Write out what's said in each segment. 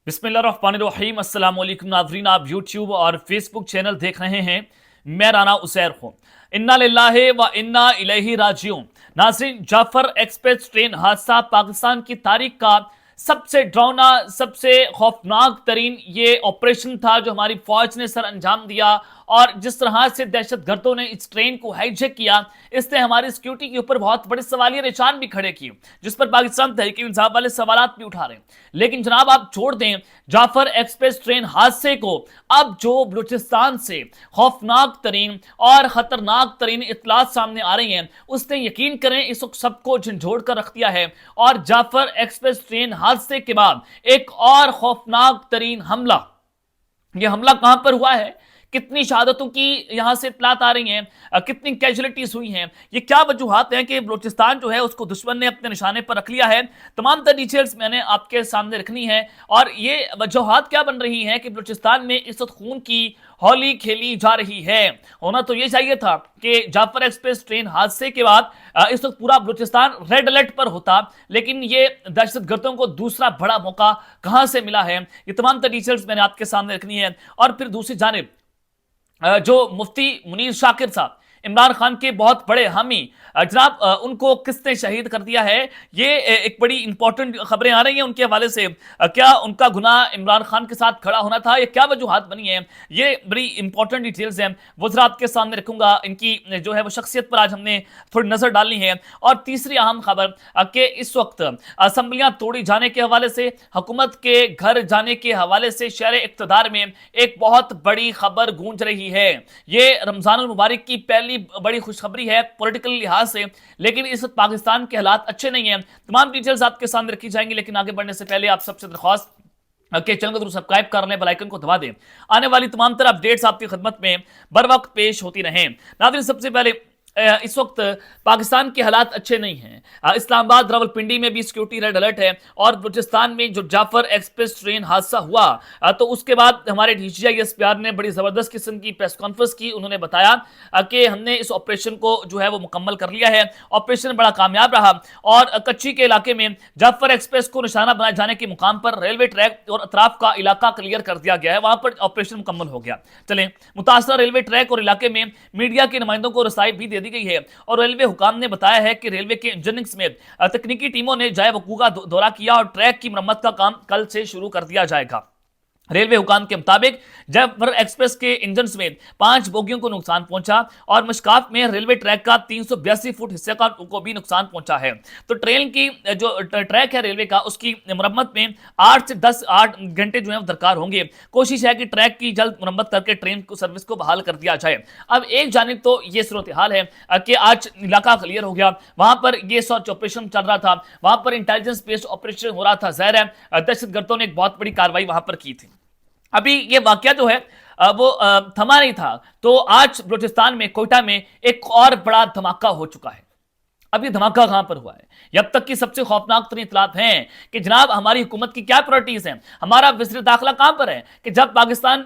बिस्मिल्लाहिर्रहमानिर्रहीम अस्सलाम वालेकुम नाज़रीन, आप यूट्यूब और फेसबुक चैनल देख रहे हैं। मैं राना उसैर हूँ। इन्ना लिल्लाहि व इन्ना इलैहि राजिऊन। नाज़रीन, जाफर एक्सप्रेस ट्रेन हादसा पाकिस्तान की तारीख का सबसे डरावना, सबसे खौफनाक तरीन ये ऑपरेशन था जो हमारी फौज ने सर अंजाम दिया। और जिस तरह से दहशत गर्दों ने इस ट्रेन को हाईजैक किया, इसने हमारी सिक्योरिटी के ऊपर बहुत बड़े सवालिया निशान भी खड़े किए, जिस पर पाकिस्तान तहरीक इंसाफ वाले सवालात भी उठा रहे हैं। लेकिन जनाब, आप छोड़ दें जाफर एक्सप्रेस ट्रेन हादसे को। अब जो बलूचिस्तान से खौफनाक तरीन और खतरनाक तरीन इतलात सामने आ रही हैं, उसने यकीन करें इस वक्त सबको झंझोड़ कर रख दिया है। और जाफर एक्सप्रेस ट्रेन हादसे के बाद एक और खौफनाक तरीन हमला, यह हमला कहां पर हुआ है, कितनी शहादतों की यहां से इतलात आ रही हैं, कितनी कैजुअलिटीज हुई हैं, ये क्या वजूहात हैं कि बलूचिस्तान जो है उसको दुश्मन ने अपने निशाने पर रख लिया है, तमाम तर डिटेल्स मैंने आपके सामने रखनी है। और ये वजूहात क्या बन रही हैं कि बलूचिस्तान में इस वक्त खून की होली खेली जा रही है। होना तो ये चाहिए था कि जाफर एक्सप्रेस ट्रेन हादसे के बाद इस वक्त पूरा बलूचिस्तान रेड अलर्ट पर होता, लेकिन ये दहशत गर्दों को दूसरा बड़ा मौका कहां से मिला है, ये तमाम तर डिटेल्स मैंने आपके सामने रखनी है। और फिर दूसरी जानिब जो मुफ्ती मुनीर शाकिर साहब, इमरान खान के बहुत बड़े हामी, जनाब उनको किसने शहीद कर दिया है, ये एक बड़ी इंपॉर्टेंट खबरें आ रही हैं उनके हवाले से। क्या उनका गुनाह इमरान खान के साथ खड़ा होना था, ये क्या वजूहात बनी है, ये बड़ी इंपॉर्टेंट डिटेल्स हैं, वो जरा आपके सामने रखूंगा। इनकी जो है वो शख्सियत पर आज हमने थोड़ी नजर डालनी है। और तीसरी अहम खबर कि इस वक्त असम्बलियां तोड़ी जाने के हवाले से, हुकूमत के घर जाने के हवाले से शहर इक़्तिदार में एक बहुत बड़ी खबर गूंज रही है। ये रमजानुल मुबारक की पहली बड़ी खुशखबरी है पॉलिटिकल लिहाज से, लेकिन इस वक्त पाकिस्तान के हालात अच्छे नहीं हैं। तमाम डिटेल्स आपके सामने रखी जाएंगी, लेकिन आगे बढ़ने से पहले आप सबसे दरख्वास्त के चैनल को जरूर सब्सक्राइब कर लें, बेल आइकन को दबा दें। आने वाली तमाम तरह अपडेट्स आपकी खिदमत में बर वक्त पेश होती रहें। नाज़रीन, सबसे पहले इस वक्त पाकिस्तान के हालात अच्छे नहीं हैं। इस्लामाबाद, रावलपिंडी में भी सिक्योरिटी रेड अलर्ट है। और बलूचिस्तान में जो जाफर एक्सप्रेस ट्रेन हादसा हुआ, तो उसके बाद हमारे DCI SPR ने बड़ी ज़बरदस्त किस्म की प्रेस कॉन्फ्रेंस की। उन्होंने बताया कि हमने इस ऑपरेशन को जो है वो मुकम्मल कर लिया है, ऑपरेशन बड़ा कामयाब रहा। और कच्ची के इलाके में जाफर एक्सप्रेस को निशाना बनाए जाने के मुकाम पर रेलवे ट्रैक और अतराफ का इलाका क्लियर कर दिया गया है, वहां पर ऑपरेशन मुकम्मल हो गया। चलें, मुतासरा रेलवे ट्रैक और इलाके में मीडिया के नुमाइंदों को रसाई भी दी गई है। और रेलवे हुकाम ने बताया है कि रेलवे के इंजीनियरिंग समेत तकनीकी टीमों ने जाए वकूअ का दौरा किया और ट्रैक की मरम्मत का काम कल से शुरू कर दिया जाएगा। रेलवे हुकाम के मुताबिक जाफर एक्सप्रेस के इंजन समेत 5 बोगियों को नुकसान पहुंचा और मशकाफ में रेलवे ट्रैक का 382 फुट हिस्से को भी नुकसान पहुंचा है। तो ट्रेन की जो ट्रैक है रेलवे का, उसकी मरम्मत में 8 से 8 घंटे जो है दरकार होंगे। कोशिश है कि ट्रैक की जल्द मरम्मत करके ट्रेन को सर्विस को बहाल कर दिया जाए। अब एक जानिब तो ये सूरत हाल है कि आज इलाका क्लियर हो गया, वहां पर ये सर्च ऑपरेशन चल रहा था, वहां पर इंटेलिजेंस बेस्ड ऑपरेशन हो रहा था। जाहिर है दहशत गर्दों ने एक बहुत बड़ी कार्रवाई वहां पर की थी। अभी ये वाकया जो है वो थमा नहीं था, तो आज बलूचिस्तान में कोयटा में एक और बड़ा धमाका हो चुका है। अब ये धमाका कहां पर हुआ है, अब तक की सबसे खौफनाक तरीन इतलात हैं कि जनाब हमारी हुकूमत की क्या प्रायोरिटीज हैं, हमारा वज़ीर दाखिला कहां पर है कि जब पाकिस्तान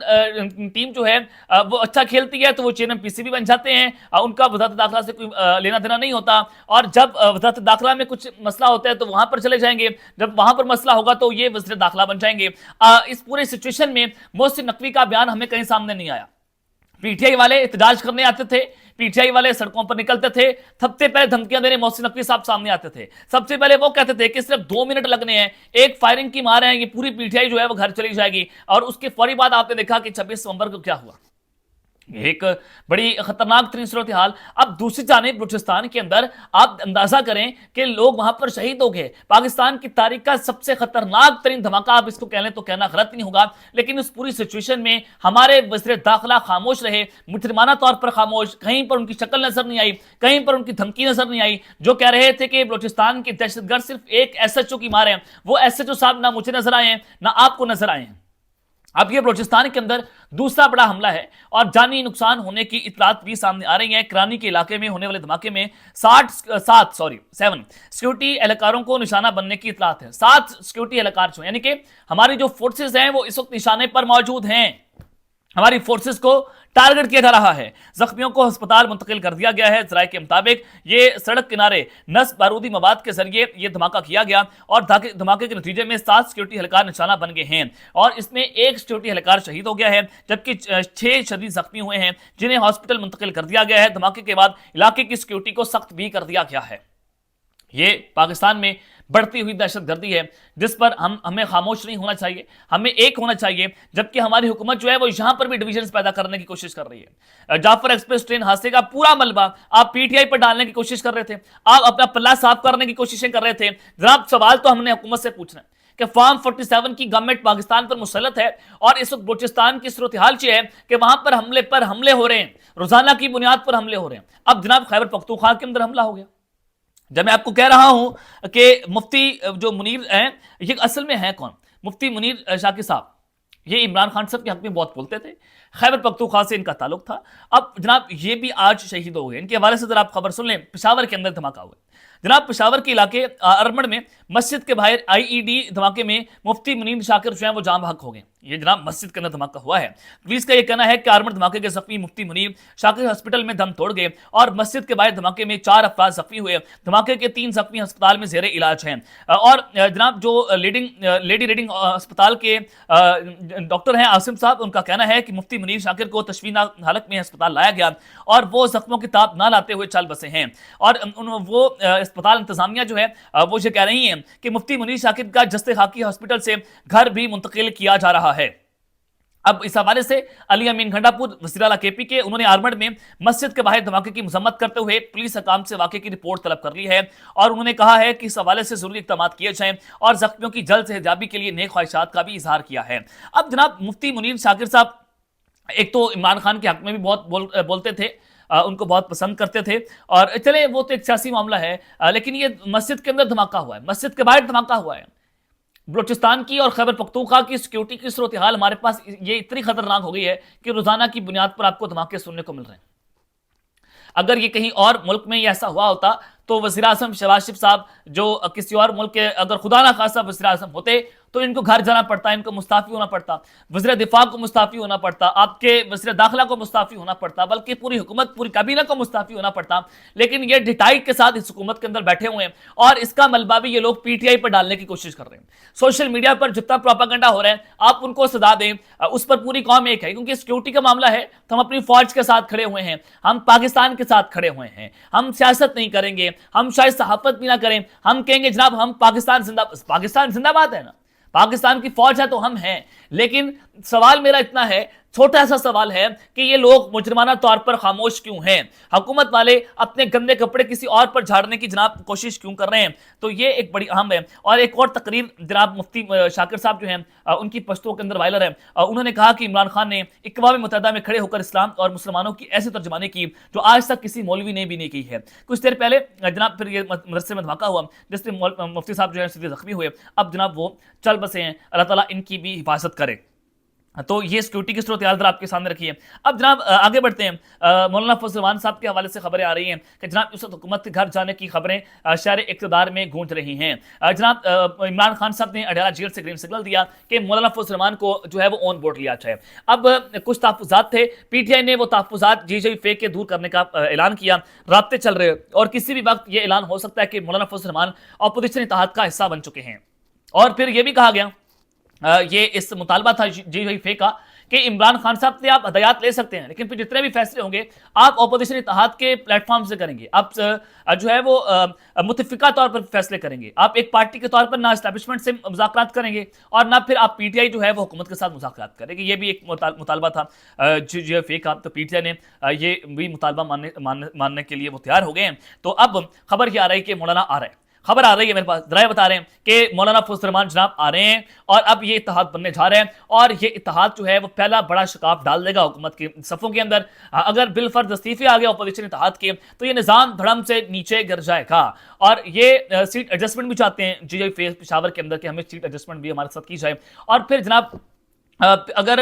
टीम जो है वो अच्छा खेलती है तो वो चेयरमैन PCB बन जाते हैं, उनका वज़ारत दाखिला से कोई लेना देना नहीं होता। और जब वज़ारत दाखिला में कुछ मसला होता है तो वहां पर चले जाएंगे, जब वहां पर मसला होगा तो ये वज़ीर दाखिला बन जाएंगे। इस पूरे सिचुएशन में मोहसिन नकवी का बयान हमें कहीं सामने नहीं आया। PTI वाले एहतजाज करने आते थे, PTI वाले सड़कों पर निकलते थे, सबसे पहले धमकियां देने मोहसिन नकवी साहब सामने आते थे। सबसे पहले वो कहते थे कि सिर्फ 2 मिनट लगने हैं, एक फायरिंग की मार है, ये पूरी PTI जो है वो घर चली जाएगी। और उसके फौरी बाद आपने देखा कि 26 नवंबर को क्या हुआ, एक बड़ी खतरनाक तरीन सूरत हाल। अब दूसरी जानिब बलूचिस्तान के अंदर आप अंदाजा करें कि लोग वहां पर शहीद हो गए। पाकिस्तान की तारीख का सबसे खतरनाक तरीन धमाका आप इसको कह लें तो कहना गलत नहीं होगा। लेकिन इस पूरी सिचुएशन में हमारे वज़ीर दाखिला खामोश रहे, मुजरिमाना तौर पर खामोश, कहीं पर उनकी शक्ल नजर नहीं आई, कहीं पर उनकी धमकी नजर नहीं आई। जो कह रहे थे कि बलूचिस्तान के दहशतगर्द सिर्फ एक SHO की मार है, वो SHO साहब ना मुझे नजर आए हैं ना आपको नजर आए हैं। अब ये बलूचिस्तान के अंदर दूसरा बड़ा हमला है और जानी नुकसान होने की इतलात भी सामने आ रही है। करानी के इलाके में होने वाले धमाके में 7 सिक्योरिटी एहलकारों को निशाना बनने की इतलात है। 7 सिक्योरिटी एहलकार जो यानी कि हमारी जो फोर्सेस हैं वो इस वक्त निशाने पर मौजूद हैं। हमारी फोर्सेस को टारगेट किया जा रहा है। जख्मियों को अस्पताल मुंतकिल कर दिया गया है। जराये के मुताबिक ये सड़क किनारे नस्ब बारूदी मवाद के जरिए ये धमाका किया गया और धमाके के नतीजे में 7 सिक्योरिटी एहलकार निशाना बन गए हैं और इसमें 1 सिक्योरिटी एहलकार शहीद हो गया है, जबकि 6 शदीद जख्मी हुए हैं जिन्हें हॉस्पिटल मुंतकिल कर दिया गया है। धमाके के बाद इलाके की सिक्योरिटी को सख्त भी कर दिया गया है। ये पाकिस्तान में बढ़ती हुई दहशतगर्दी है जिस पर हमें खामोश नहीं होना चाहिए, हमें एक होना चाहिए, जबकि हमारी हुकूमत जो है वो यहां पर भी डिविजन्स पैदा करने की कोशिश कर रही है। जाफर एक्सप्रेस ट्रेन हादसे का पूरा मलबा आप पीटीआई पर डालने की कोशिश कर रहे थे, आप अपना पल्ला साफ करने की कोशिशें कर रहे थे। जनाब सवाल तो हमने हुकूमत से पूछना है कि फॉर्म 47 की गवर्नमेंट पाकिस्तान पर मुसल्लत है और इस वक्त बलूचिस्तान की सूरत हाल ये है कि वहां पर हमले हो रहे हैं, रोजाना की बुनियाद पर हमले हो रहे हैं। अब जनाब खैबर पख्तूनख्वा के अंदर हमला हो गया। जब मैं आपको कह रहा हूं कि मुफ्ती जो मुनीर हैं, ये असल में है कौन? मुफ्ती मुनीर शाकिर साहब, ये इमरान खान साहब के हक में बहुत बोलते थे, खैबर पख्तूनख्वा से इनका ताल्लुक था। अब जनाब ये भी आज शहीद हो गए। इनके हवाले से जरा आप खबर सुन लें। पेशावर के अंदर धमाका हुआ। जनाब पेशावर के इलाके अरमड़ में मस्जिद के बाहर आईईडी धमाके में मुफ्ती मुनीर शाकिर जो है वो जाम हक हो गए। ये जनाब मस्जिद के अंदर धमाका हुआ है। पुलिस का ये कहना है कि अरमड़ धमाके के जख्मी मुफ्ती मुनीर शाकिर हॉस्पिटल में दम तोड़ गए और मस्जिद के बाहर धमाके में 4 अफराद जख्मी हुए। धमाके के 3 जख्मी अस्पताल में जेरे इलाज हैं और जनाब जो लेडी रीडिंग अस्पताल के डॉक्टर हैं आसिम साहब, उनका कहना है कि मुफ्ती मुनीर शाकिर को तशवीनाक हालत में अस्पताल लाया गया और वो जख्मों की ताब ना लाते हुए चल बसे हैं और वो अस्पताल इंतजामिया जो है वो ये कह रही है कि मुफ्ती मुनीर शाकिर का जस्ते खाकी हॉस्पिटल से घर भी मुंतकिल किया जा रहा है। अब इस हवाले से अली अमीन घंटापुर वज़ीर आला केपी के, उन्होंने आरमड़ में मस्जिद के बाहर धमाके की मजम्मत करते हुए पुलिस हकाम से वाक़े की रिपोर्ट तलब कर ली है और उन्होंने कहा है कि इस हवाले से जरूरी इक़दाम किए जाएं और जख्मियों की जल्द सेहतयाबी के लिए नेक ख्वाहिशात का भी इजहार किया है। अब जनाब मुफ्ती मुनीर शाकिर साहब एक तो इमरान खान के हक में भी बहुत बोलते थे, उनको बहुत पसंद करते थे और चले वो तो एक सियासी मामला है, लेकिन ये मस्जिद के अंदर धमाका हुआ है, मस्जिद के बाहर धमाका हुआ है। बलूचिस्तान की और खैबर पख्तूनख्वा की सिक्योरिटी की सूरत हाल हमारे पास ये इतनी खतरनाक हो गई है कि रोजाना की बुनियाद पर आपको धमाके सुनने को मिल रहे हैं। अगर ये कहीं और मुल्क में ये ऐसा हुआ होता तो वज़ीर आज़म शहबाज शरीफ साहब जो किसी और मुल्क के अगर खुदा ना खासा वज़ीर आज़म होते तो इनको घर जाना पड़ता, इनको मुस्ताफ़ी होना पड़ता, वज़ीर दिफा को मुस्ताफ़ी होना पड़ता, आपके वज़ीर दाखिला को मुस्ताफ़ी होना पड़ता, बल्कि पूरी हुकूमत पूरी काबीना को मुस्ताफ़ी होना पड़ता। लेकिन ये डिटाइट के साथ इस हुकूमत के अंदर बैठे हुए हैं और इसका मलबा भी ये लोग पीटीआई पर डालने की कोशिश कर रहे हैं। सोशल मीडिया पर जितना प्रोपेगेंडा हो रहा है आप उनको सजा दें, उस पर पूरी कौम एक है, क्योंकि सिक्योरिटी का मामला है तो हम अपनी फौज के साथ खड़े हुए हैं, हम पाकिस्तान के साथ खड़े हुए हैं, हम सियासत नहीं करेंगे, हम शायद सहाफत भी ना करें, हम कहेंगे जनाब हम पाकिस्तान जिंदाबाद है ना, पाकिस्तान की फौज है तो हम हैं। लेकिन सवाल मेरा इतना है, छोटा सा सवाल है कि ये लोग मुजरमाना तौर पर खामोश क्यों हैं? हुकूमत वाले अपने गंदे कपड़े किसी और पर झाड़ने की जनाब कोशिश क्यों कर रहे हैं? तो ये एक बड़ी अहम है। और एक और तकरीर जनाब मुफ्ती शाकिर साहब जो हैं उनकी पश्तो के अंदर वायरल है। उन्होंने कहा कि इमरान खान ने अक़वाम मुत्तहिदा में खड़े होकर इस्लाम और मुसलमानों की ऐसी तर्जुमानी की जो आज तक किसी मौलवी ने भी नहीं की है। कुछ देर पहले जनाब फिर ये मदरसे में धमाका हुआ जिससे मुफ्ती साहब जो है सीधे जख्मी हुए। अब जनाब वो चल बसे हैं, अल्लाह ताला इनकी भी हिफाजत करे। तो ये सिक्योरिटी की सूरत हाल आपके सामने रखी है। अब जनाब आगे बढ़ते हैं। मौलाना फजल रहमान साहब के हवाले से खबरें आ रही हैं कि जनाब इस वक्त हुकूमत के घर जाने की खबरें शहर इक़्तिदार में गूंज रही हैं। जनाब इमरान खान साहब ने अडयाला जेल से ग्रीन सिग्नल दिया कि मौलाना फजल रहमान को जो है वो ऑन बोर्ड लिया जाए। अब कुछ तहफ़्फ़ुज़ात थे, पीटीआई ने वो तहफ़्फ़ुज़ात जी फेक के दूर करने का ऐलान किया, राब्ते चल रहे और किसी भी वक्त ये ऐलान हो सकता है कि मौलाना फजल रहमान अपोजिशन इत्तेहाद का हिस्सा बन चुके हैं। और फिर ये भी कहा गया, ये इस मुतालबा था जी फेक का कि इमरान खान साहब से आप हदायत ले सकते हैं, लेकिन फिर जितने भी फैसले होंगे आप अपोजिशन इत्तेहाद के प्लेटफॉर्म से करेंगे, आप जो है वो मुतफ़िका तौर पर फैसले करेंगे, आप एक पार्टी के तौर पर ना इस्टेब्लिशमेंट से मुज़ाकरात करेंगे और ना फिर आप पीटीआई जो है वो हुकूमत के साथ मुज़ाकरात करेंगे। ये भी एक मुतालबा था जी फेक का। तो पीटीआई ने ये भी मुतालबा मानने के लिए वो तैयार हो गए हैं। तो अब खबर ये आ रही है कि मौलाना आ रहे हैं, खबर आ रही है मेरे पास, जराए बता रहे हैं कि मौलाना फजल रहमान जनाब आ रहे हैं और अब ये इत्तेहाद बनने जा रहे हैं और ये इत्तेहाद जो है वो पहला बड़ा शिकाफ डाल देगा हुकूमत के सफ़ों के अंदर। अगर बिलफर्ज इस्तीफे आ गए अपोजिशन इत्तेहाद के तो ये निज़ाम धड़म से नीचे गिर जाएगा और ये सीट एडजस्टमेंट भी चाहते हैं जी पेशावर के अंदर कि हमें सीट एडजस्टमेंट भी हमारे साथ की जाए। और फिर जनाब اگر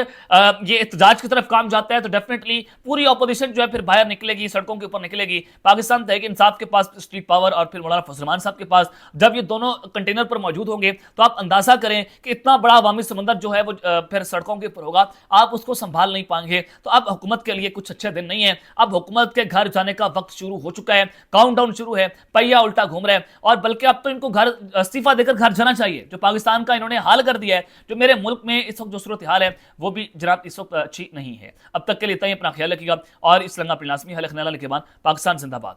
یہ احتجاج کی طرف کام جاتا ہے تو ڈیفینیٹلی پوری اپوزیشن جو ہے پھر باہر نکلے گی، سڑکوں کے اوپر نکلے گی. پاکستان تحریک انصاف کے پاس اسٹریٹ پاور اور پھر مولانا فضل الرحمان صاحب کے پاس جب یہ دونوں کنٹینر پر موجود ہوں گے تو آپ اندازہ کریں کہ اتنا بڑا عوامی سمندر جو ہے وہ پھر سڑکوں کے اوپر ہوگا، آپ اس کو سنبھال نہیں پائیں گے. تو اب حکومت کے لیے کچھ اچھے دن نہیں ہے. اب حکومت کے گھر جانے کا وقت شروع ہو چکا ہے، کاؤنٹ ڈاؤن شروع ہے، پہیا الٹا گھوم رہا ہے. اور بلکہ اب تو ان کو گھر استعفیٰ دے کر گھر جانا چاہیے. جو پاکستان کا انہوں نے حال کر دیا ہے، جو میرے ملک میں اس وقت جو صورتحال ہے وہ بھی جناب اس وقت اچھی نہیں ہے. اب تک کے لیے اتنا ہی. اپنا خیال رکھیے گا اور اس لنگا پر لازمی حل خنال کے بعد پاکستان زندہ باد.